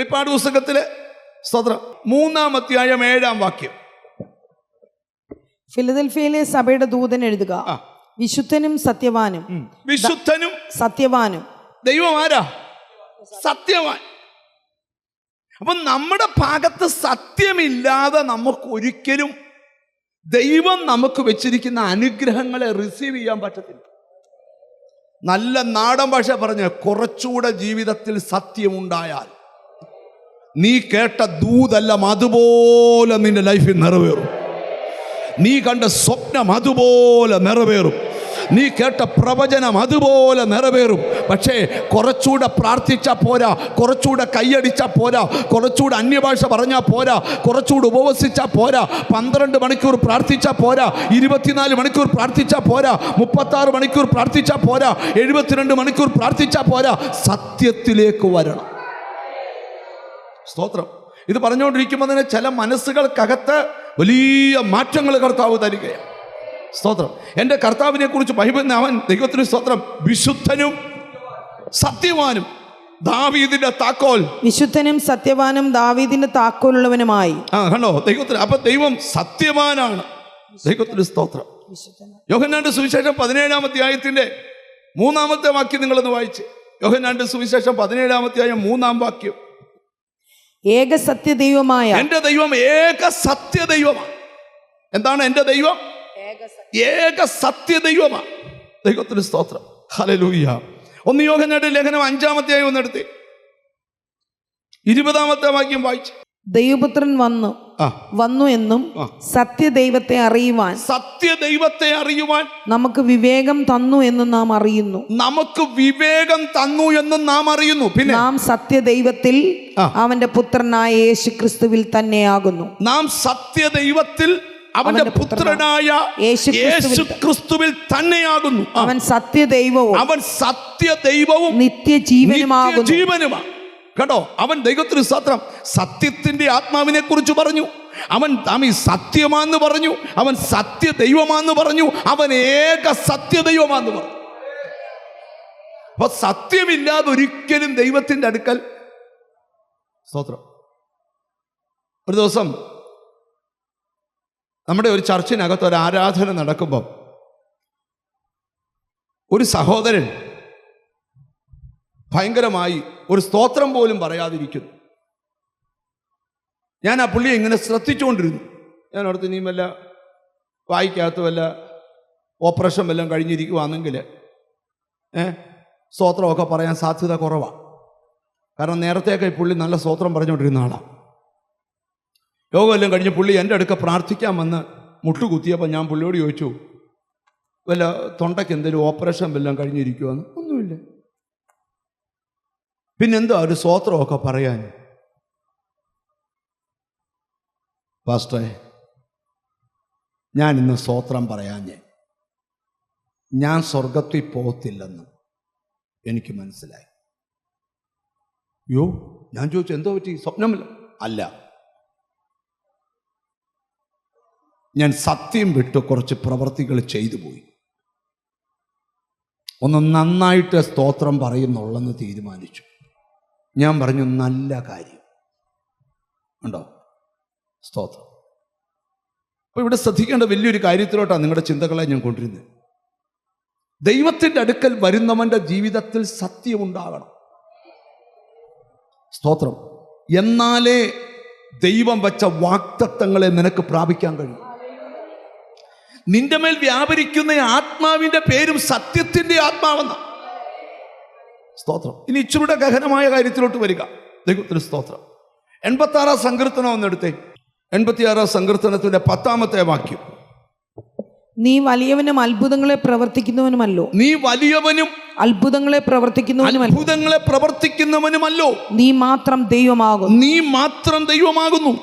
വെളിപ്പാട് പുസ്തകത്തിലെ സ്തോത്രം 3-ാം അധ്യായം 7-ാം വാക്യം. ഫിലദൽഫിയയിലെ സഭയുടെ ദൂതൻ എഴുതുക, വിശുദ്ധനും സത്യവാനും. വിശുദ്ധനും സത്യവാനും. ദൈവം ആരാ? സത്യവാൻ. അപ്പൊ നമ്മുടെ ഭാഗത്ത് സത്യമില്ലാതെ നമുക്ക് ഒരിക്കലും ദൈവം നമുക്ക് വെച്ചിരിക്കുന്ന അനുഗ്രഹങ്ങളെ റിസീവ് ചെയ്യാൻ പറ്റത്തില്ല. നല്ല നാടൻ ഭാഷ പറഞ്ഞ കുറച്ചുകൂടെ ജീവിതത്തിൽ സത്യമുണ്ടായാൽ നീ കേട്ട ദൂതെല്ലാം അതുപോലെ നിന്റെ ലൈഫിൽ നിറവേറും. നീ കണ്ട സ്വപ്നം അതുപോലെ നിറവേറും. നീ കേട്ട പ്രവചനം അതുപോലെ നിറവേറും. പക്ഷേ കുറച്ചുകൂടെ പ്രാർത്ഥിച്ചാൽ പോരാ, കുറച്ചുകൂടെ കൈയടിച്ചാൽ പോരാ, കുറച്ചുകൂടെ അന്യഭാഷ പറഞ്ഞാൽ പോരാ, കുറച്ചുകൂടെ ഉപവസിച്ചാൽ പോരാ, 12 മണിക്കൂർ പ്രാർത്ഥിച്ചാൽ പോരാ, 24 മണിക്കൂർ പ്രാർത്ഥിച്ചാൽ പോരാ, 36 മണിക്കൂർ പ്രാർത്ഥിച്ചാൽ പോരാ, 72 മണിക്കൂർ പ്രാർത്ഥിച്ചാൽ പോരാ. സത്യത്തിലേക്ക് വരണം. സ്തോത്രം. ഇത് പറഞ്ഞുകൊണ്ടിരിക്കുമ്പോൾ തന്നെ ചില മനസ്സുകൾക്കകത്ത് വലിയ മാറ്റങ്ങൾ കർത്താവ് തരികയാണ്. സ്തോത്രം. എൻ്റെ കർത്താവിനെ കുറിച്ച് ബൈബിളിൽ അവൻ ദൈവത്തിന് സ്തോത്രം വിശുദ്ധനും സത്യവാനും ദാവീദിന്റെ താക്കോൽ. വിശുദ്ധനും സത്യവാനും ദാവീദിന്റെ താക്കോലുള്ളവനുമായി. കണ്ടോ ദൈവത്തിന്. അപ്പൊ ദൈവം സത്യവാനാണ്. ദൈവത്തിന് സ്തോത്രം. യോഹന്നാന്റെ സുവിശേഷം 17-ാം അധ്യായത്തിന്റെ 3-ാമത്തെ വാക്യം നിങ്ങളൊന്ന് വായിച്ച്. യോഹന്നാന്റെ സുവിശേഷം 17-ാം അധ്യായം 3-ാം വാക്യം. ഏക സത്യദൈവമായ എൻ്റെ ദൈവം ഏക സത്യദൈവമാണ്. എന്താണ് എൻ്റെ ദൈവം? ഏക സത്യദൈവമാണ്. ദൈവത്തിന് സ്തോത്രം. ഹല്ലേലൂയ. 1 യോഹന്നാന്റെ ലേഖനം 5-ാം അധ്യായം ഒന്നെടുത്ത് 20-ാമത്തെ വാക്യം വായിച്ചു. ദൈവപുത്രൻ വന്നു എന്നും സത്യദൈവത്തെ അറിയുവാൻ നമുക്ക് വിവേകം തന്നു എന്നും നാം അറിയുന്നു. നമുക്ക് വിവേകം തന്നു എന്നും നാം അറിയുന്നു. പിന്നെ നാം സത്യദൈവത്തിൽ അവന്റെ പുത്രനായ യേശുക്രിസ്തുവിൽ തന്നെയാകുന്നു. നാം സത്യദൈവത്തിൽ അവന്റെ പുത്രനായ യേശുക്രിസ്തുവിൽ തന്നെയാകുന്നു. അവൻ സത്യദൈവവും നിത്യജീവനുമാണ്. കേട്ടോ, അവൻ ദൈവത്തിന് സ്തോത്രം സത്യത്തിന്റെ ആത്മാവിനെ കുറിച്ച് പറഞ്ഞു. അവൻ സത്യമാന്ന് പറഞ്ഞു. അവൻ സത്യദൈവമാന്ന് പറഞ്ഞു. അവൻ ഏക സത്യദൈവമാന്ന് പറഞ്ഞു. അപ്പൊ സത്യമില്ലാതെ ഒരിക്കലും ദൈവത്തിന്റെ അടുക്കൽ സ്തോത്രം. ഒരു ദിവസം നമ്മുടെ ഒരു ചർച്ചിനകത്ത് ഒരു ആരാധന നടക്കുമ്പം ഒരു സഹോദരൻ ഭയങ്കരമായി ഒരു സ്തോത്രം പോലും പറയാതിരിക്കുന്നു. ഞാൻ ആ പുള്ളിയെ ഇങ്ങനെ ശ്രദ്ധിച്ചുകൊണ്ടിരുന്നു. ഞാൻ ഓർത്ത് ഇനിയും വല്ല വായിക്കകത്ത് വല്ല ഓപ്പറേഷൻ വല്ലതും കഴിഞ്ഞിരിക്കുവാണെങ്കിൽ സ്തോത്രമൊക്കെ പറയാൻ സാധ്യത കുറവാണ്. കാരണം നേരത്തെയൊക്കെ പുള്ളി നല്ല സ്തോത്രം പറഞ്ഞുകൊണ്ടിരുന്ന ആളാണ്. യോഗമെല്ലാം കഴിഞ്ഞ് പുള്ളി എൻ്റെ അടുക്ക പ്രാർത്ഥിക്കാൻ വന്ന് മുട്ടുകുത്തിയപ്പോൾ ഞാൻ പുള്ളിയോട് ചോദിച്ചു, വല്ല തൊണ്ടയ്ക്ക് എന്തെങ്കിലും ഓപ്പറേഷൻ വല്ലതും കഴിഞ്ഞിരിക്കുവാന്ന്. ഒന്നുമില്ല. പിന്നെന്താ ഒരു സ്തോത്രമൊക്കെ പറയാൻ? പാസ്റ്ററെ, ഞാൻ ഇന്ന് സ്തോത്രം പറയാഞ്ഞേ ഞാൻ സ്വർഗത്തിൽ പോകത്തില്ലെന്ന് എനിക്ക് മനസ്സിലായി. യോ, ഞാൻ ചോദിച്ചു എന്തോ പറ്റി? സ്വപ്നമല്ല. അല്ല, ഞാൻ സത്യം വിട്ട് കുറച്ച് പ്രവർത്തികൾ ചെയ്തു പോയി. ഒന്ന് നന്നായിട്ട് സ്തോത്രം പറയുന്നുള്ളെന്ന് തീരുമാനിച്ചു. ഞാൻ പറഞ്ഞു, നല്ല കാര്യം ഉണ്ടോ സ്തോത്രം. അപ്പോൾ ഇവിടെ ശ്രദ്ധിക്കേണ്ട വലിയൊരു കാര്യത്തിലോട്ടാണ് നിങ്ങളുടെ ചിന്തകളെ ഞാൻ കൊണ്ടിരുന്നത്. ദൈവത്തിൻ്റെ അടുക്കൽ വരുന്നവൻ്റെ ജീവിതത്തിൽ സത്യമുണ്ടാകണം. സ്തോത്രം. എന്നാലേ ദൈവം വച്ച വാഗ്ദത്തങ്ങളെ നിനക്ക് പ്രാപിക്കാൻ കഴിയും. നിന്റെ മേൽ വ്യാപരിക്കുന്ന ആത്മാവിന്റെ പേരും സത്യത്തിന്റെ ആത്മാവെന്ന. സ്തോത്രം. ഇനി ഇച്ചിരുടെ ഗഹനമായ കാര്യത്തിലോട്ട് വരിക. ദൈവത്തിന് സ്തോത്രം. 86-ാം സങ്കീർത്തനം ഒന്നെടുത്തേ. 86-ാം സങ്കീർത്തനത്തിന്റെ 10-ാമത്തെ വാക്യം. നീ വലിയവനും അത്ഭുതങ്ങളെ പ്രവർത്തിക്കുന്നവനുമല്ലോ. നീ വലിയവനും അത്ഭുതങ്ങളെ പ്രവർത്തിക്കുന്നവനുമല്ലോ. നീ മാത്രം ദൈവമാകുന്നു.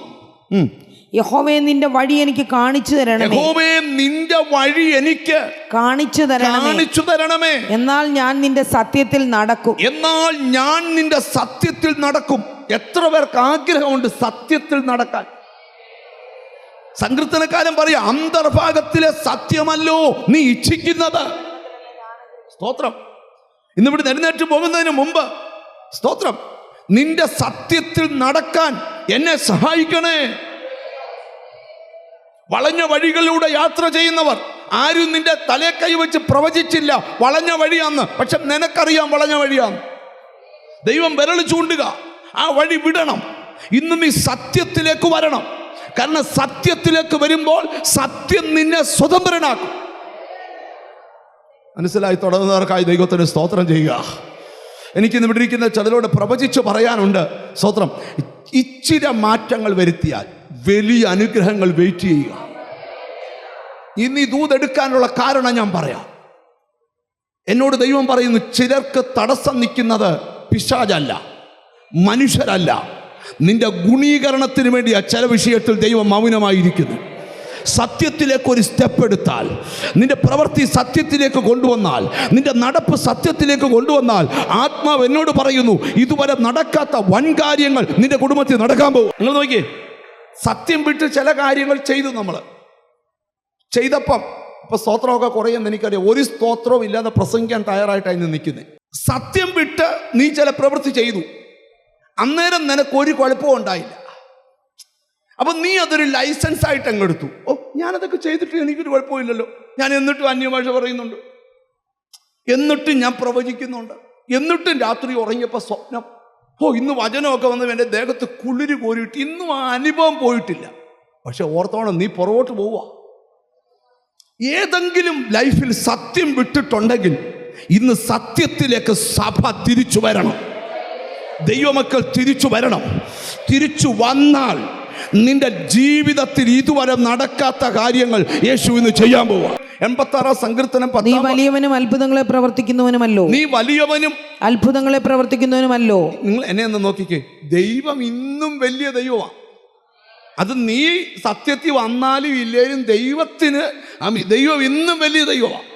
യഹോവേ, നിന്റെ വഴി എനിക്ക് കാണിച്ചു തരണമേ. യഹോവേ, നിന്റെ വഴി എനിക്ക് കാണിച്ചു തരണമേ. എന്നാൽ ഞാൻ നിന്റെ സത്യത്തിൽ നടക്കും. എത്ര പേർക്ക് ആഗ്രഹമുണ്ട് സത്യത്തിൽ നടക്കാൻ? സങ്കീർത്തനക്കാരൻ പറയാ, അന്തർഭാഗത്തിലെ സത്യമല്ലോ നീ ഇച്ഛിക്കുന്നത്. സ്തോത്രം. ഇന്നിവിടെ എഴുന്നേറ്റ് പോകുന്നതിന് മുമ്പ് സ്തോത്രം നിന്റെ സത്യത്തിൽ നടക്കാൻ എന്നെ സഹായിക്കണേ. വളഞ്ഞ വഴികളിലൂടെ യാത്ര ചെയ്യുന്നവർ ആരും നിന്റെ തലേ കൈവച്ച് പ്രവചിച്ചില്ല വളഞ്ഞ വഴിയാന്ന്. പക്ഷെ നിനക്കറിയാം വളഞ്ഞ വഴിയാന്ന്. ദൈവം വിരൽ ചൂണ്ടുക, ആ വഴി വിടണം. ഇന്ന് നീ സത്യത്തിലേക്ക് വരണം. കാരണം സത്യത്തിലേക്ക് വരുമ്പോൾ സത്യം നിന്നെ സ്വതന്ത്രനാക്കും. മനസ്സിലായി? തുടങ്ങുന്നവർക്കായി ദൈവത്തിന് സ്തോത്രം ചെയ്യുക. എനിക്കിന്ന് ഇവിടെ ഇരിക്കുന്ന ചിലരോട് പ്രവചിച്ച് പറയാനുണ്ട്. സ്തോത്രം. ഇച്ചിരി മാറ്റങ്ങൾ വരുത്തിയാൽ വലിയ അനുഗ്രഹങ്ങൾ വെയിറ്റ് ചെയ്യുക. ഇന്ന് ഈ ദൂതെടുക്കാനുള്ള കാരണം ഞാൻ പറയാം. എന്നോട് ദൈവം പറയുന്നു, ചിലർക്ക് തടസ്സം നിൽക്കുന്നത് പിശാചല്ല, മനുഷ്യരല്ല, നിന്റെ ഗുണീകരണത്തിന് വേണ്ടിയാ ചില വിഷയത്തിൽ ദൈവം മൗനമായിരിക്കുന്നു. സത്യത്തിലേക്ക് ഒരു സ്റ്റെപ്പ് എടുത്താൽ, നിന്റെ പ്രവൃത്തി സത്യത്തിലേക്ക് കൊണ്ടുവന്നാൽ, നിന്റെ നടപ്പ് സത്യത്തിലേക്ക് കൊണ്ടുവന്നാൽ, ആത്മാവ് എന്നോട് പറയുന്നു ഇതുവരെ നടക്കാത്ത വൻ കാര്യങ്ങൾ നിന്റെ കുടുംബത്തിൽ നടക്കാൻ പോകും. നിങ്ങൾ നോക്കിയേ, സത്യം വിട്ട് ചില കാര്യങ്ങൾ ചെയ്തു. നമ്മൾ ചെയ്തപ്പം ഇപ്പൊ സ്തോത്രമൊക്കെ കുറയുമെന്ന് എനിക്കറിയാം. ഒരു സ്തോത്രവും ഇല്ലാതെ പ്രസംഗിക്കാൻ തയ്യാറായിട്ടാണ് ഇന്ന് നിൽക്കുന്നത്. സത്യം വിട്ട് നീ ചില പ്രവൃത്തി ചെയ്തു, അന്നേരം നിനക്കൊരു കുഴപ്പവും ഉണ്ടായില്ല. അപ്പൊ നീ അതൊരു ലൈസൻസ് ആയിട്ട് അങ്ങെടുത്തു. ഓ, ഞാനതൊക്കെ ചെയ്തിട്ട് എനിക്കൊരു കുഴപ്പമില്ലല്ലോ, ഞാൻ എന്നിട്ടും അന്യഭാഷ പറയുന്നുണ്ട്, എന്നിട്ടും ഞാൻ പ്രവചിക്കുന്നുണ്ട്, എന്നിട്ടും രാത്രി ഉറങ്ങിയപ്പോൾ സ്വപ്നം, ഓ ഇന്ന് വചനമൊക്കെ വന്ന് എൻ്റെ ദേഹത്ത് കുളിര് കോരിയിട്ട് ഇന്നും ആ അനുഭവം പോയിട്ടില്ല. പക്ഷെ ഓർത്തോണം, നീ പുറകോട്ട് പോവുക. ഏതെങ്കിലും ലൈഫിൽ സത്യം വിട്ടിട്ടുണ്ടെങ്കിൽ ഇന്ന് സത്യത്തിലേക്ക് സഭ തിരിച്ചു വരണം. ദൈവമക്കൾ തിരിച്ചു വരണം. തിരിച്ചു വന്നാൽ നിന്റെ ജീവിതത്തിൽ ഇതുവരെ നടക്കാത്ത കാര്യങ്ങൾ യേശു ഇന്ന് ചെയ്യാൻ പോവുക. 86 സങ്കീർത്തനം 10. നീ വലിയവനും അത്ഭുതങ്ങളെ പ്രവർത്തിക്കുന്നവനുമല്ലോ. നീ വലിയവനും അത്ഭുതങ്ങളെ പ്രവർത്തിക്കുന്നവനുമല്ലോ. നിങ്ങൾ എന്നെ ഒന്ന് നോക്കിക്കേ, ദൈവം ഇന്നും വലിയ ദൈവമാണ്. അത് നീ സത്യത്തിൽ വന്നാലും ഇല്ലേലും ദൈവത്തിന് ദൈവം ഇന്നും വലിയ ദൈവമാണ്.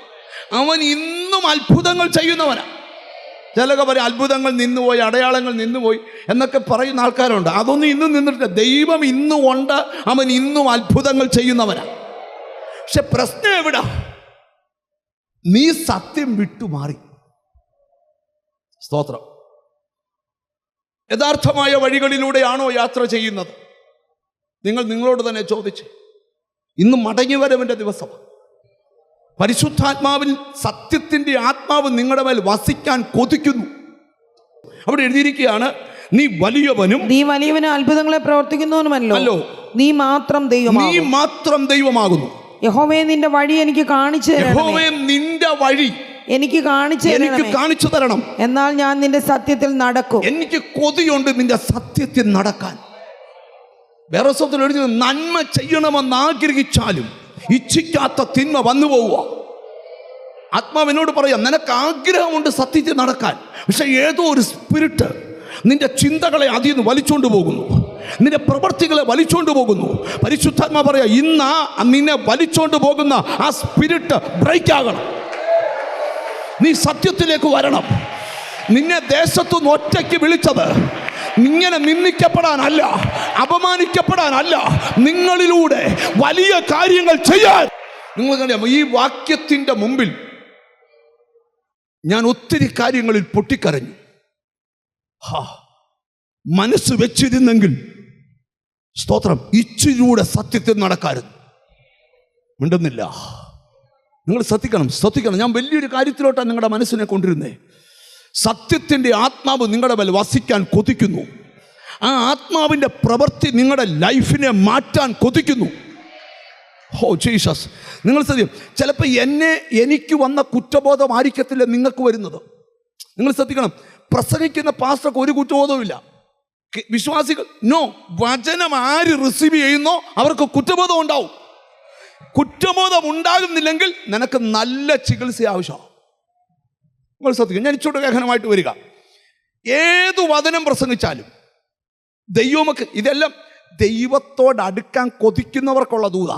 അവൻ ഇന്നും അത്ഭുതങ്ങൾ ചെയ്യുന്നവനാണ്. ചിലക പറയും അത്ഭുതങ്ങൾ നിന്നുപോയി, അടയാളങ്ങൾ നിന്നുപോയി എന്നൊക്കെ പറയുന്ന ആൾക്കാരുണ്ട്. അതൊന്നും ഇന്നും നിന്നിട്ടില്ല. ദൈവം ഇന്നും ഉണ്ട്, അവൻ ഇന്നും അത്ഭുതങ്ങൾ ചെയ്യുന്നവനാണ്. പക്ഷെ പ്രശ്നം എവിടാ? നീ സത്യം വിട്ടുമാറി. സ്തോത്രം. യഥാർത്ഥമായ വഴികളിലൂടെയാണോ യാത്ര ചെയ്യുന്നത്? നിങ്ങളോട് തന്നെ ചോദിച്ച്. ഇന്ന് മടങ്ങിവരവിൻ്റെ ദിവസമാണ്. പരിശുദ്ധാത്മാവിൽ സത്യത്തിൻ്റെ ആത്മാവ് നിങ്ങളുടെ മേൽ വസിക്കാൻ കൊതിക്കുന്നു. അവിടെ എഴുതിയിരിക്കുകയാണ്, നീ വലിയവനും അത്ഭുതങ്ങളെ പ്രവർത്തിക്കുന്നവനുമല്ലോ. നീ മാത്രം ദൈവമാകുന്നു. യഹോവേ നിന്റെ വഴി എനിക്ക് കാണിച്ചു തരണം. യഹോവേ നിന്റെ വഴി എനിക്ക് കാണിച്ചു തരണം. എന്നാൽ ഞാൻ നിന്റെ സത്യത്തിൽ നടക്കും. എനിക്ക് കൊതിയുണ്ട് നിന്റെ സത്യത്തിൽ നടക്കാൻ. വേറെ സ്വത്തിൽ എഴുതി, നന്മ ചെയ്യണമെന്ന് ആഗ്രഹിച്ചാലും ഇച്ഛിക്കാത്ത തിന്മ വന്നു പോവുക. ആത്മാവ് എന്നോട് പറയാം, നിനക്ക് ആഗ്രഹമുണ്ട് സത്യത്തിൽ നടക്കാൻ, പക്ഷെ ഏതോ ഒരു സ്പിരിറ്റ് നിന്റെ ചിന്തകളെ അതിൽ നിന്ന് വലിച്ചോണ്ട് പോകുന്നു, നിന്റെ പ്രവൃത്തികളെ വലിച്ചോണ്ട് പോകുന്നു. പരിശുദ്ധാത്മാ പറയാ, ഇന്ന് നിന്നെ വലിച്ചോണ്ട് പോകുന്ന ആ സ്പിരിറ്റ് ബ്രേക്ക് ആകണം. നീ സത്യത്തിലേക്ക് വരണം. നിന്നെ ദേശത്തുനിന്ന് ഒറ്റയ്ക്ക് വിളിച്ചത് ഇങ്ങനെ നിന്ദിക്കപ്പെടാനല്ല, അപമാനിക്കപ്പെടാനല്ല, നിങ്ങളിലൂടെ വലിയ കാര്യങ്ങൾ ചെയ്യാൻ. നിങ്ങൾ ഈ വാക്യത്തിന്റെ മുമ്പിൽ ഞാൻ ഒത്തിരി കാര്യങ്ങളിൽ പൊട്ടിക്കരഞ്ഞു. മനസ്സ് വെച്ചിരുന്നെങ്കിൽ സ്തോത്രം ഇച്ചിലൂടെ സത്യത്തിൽ നടക്കാരുന്നു. മിണ്ടുന്നില്ല. നിങ്ങൾ ശ്രദ്ധിക്കണം. ഞാൻ വലിയൊരു കാര്യത്തിലോട്ടാണ് നിങ്ങളുടെ മനസ്സിനെ കൊണ്ടിരുന്നേ. സത്യത്തിൻ്റെ ആത്മാവ് നിങ്ങളുടെ മേൽ വസിക്കാൻ കൊതിക്കുന്നു. ആ ആത്മാവിൻ്റെ പ്രവൃത്തി നിങ്ങളുടെ ലൈഫിനെ മാറ്റാൻ കൊതിക്കുന്നു. Oh Jesus. നിങ്ങൾ ശ്രദ്ധിക്കും, ചിലപ്പോൾ എനിക്ക് വന്ന കുറ്റബോധം ആയിരിക്കത്തില്ല നിങ്ങൾക്ക് വരുന്നത്. നിങ്ങൾ ശ്രദ്ധിക്കണം, പ്രസംഗിക്കുന്ന പാസ്റ്റർക്ക് ഒരു കുറ്റബോധവുമില്ല. വിശ്വാസികൾ വചനം ആര് റിസീവ് ചെയ്യുന്നോ അവർക്ക് കുറ്റബോധം ഉണ്ടാവും. കുറ്റബോധം ഉണ്ടാകുന്നില്ലെങ്കിൽ നിനക്ക് നല്ല ചികിത്സ ആവശ്യമാണ്. നിങ്ങൾ ശ്രദ്ധിക്കും. ഞാൻ ഇച്ചോട്ട് ലേഖനമായിട്ട് വരിക. ഏതു വചനം പ്രസംഗിച്ചാലും ദൈവമൊക്കെ ഇതെല്ലാം ദൈവത്തോട് അടുക്കാൻ കൊതിക്കുന്നവർക്കുള്ള ദൂത.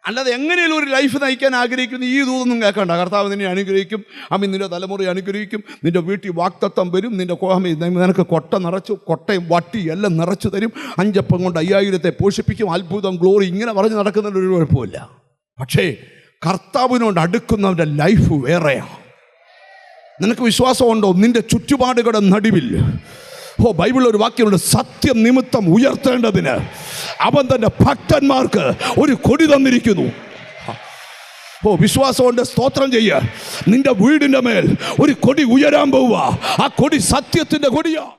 അല്ലാതെ എങ്ങനെയുള്ള ഒരു ലൈഫ് നയിക്കാൻ ആഗ്രഹിക്കുന്ന ഈ ദൂതൊന്നും കേൾക്കണ്ട. കർത്താവ് നിന്നെ അനുഗ്രഹിക്കും, നിന്റെ തലമുറയെ അനുഗ്രഹിക്കും, നിന്റെ വീട്ടിൽ വാക്തത്വം വരും, നിനക്ക് കൊട്ടയും വട്ടി എല്ലാം നിറച്ചു തരും, 5 അപ്പം കൊണ്ട് 5000 പോഷിപ്പിക്കും, അത്ഭുതം, ഗ്ലോറി, ഇങ്ങനെ പറഞ്ഞ് നടക്കുന്നതിൽ ഒരു കുഴപ്പമില്ല. പക്ഷേ കർത്താവിനോട് അടുക്കുന്നവൻ്റെ ലൈഫ് വേറെയാണ്. നിനക്ക് വിശ്വാസമുണ്ടോ? നിന്റെ ചുറ്റുപാടുകളുടെ നടുവിൽ ബൈബിളിൽ ഒരു വാക്യമുണ്ട്, സത്യം നിമിത്തം ഉയർത്തേണ്ടതിന് അവൻ തന്റെ ഭക്തന്മാർക്ക് ഒരു കൊടി തന്നിരിക്കുന്നു. വിശ്വാസം കൊണ്ട് സ്തോത്രം ചെയ്യുക. നിന്റെ വീടിന്റെ മേൽ ഒരു കൊടി ഉയരാൻ പോവുക. ആ കൊടി സത്യത്തിന്റെ കൊടിയാ.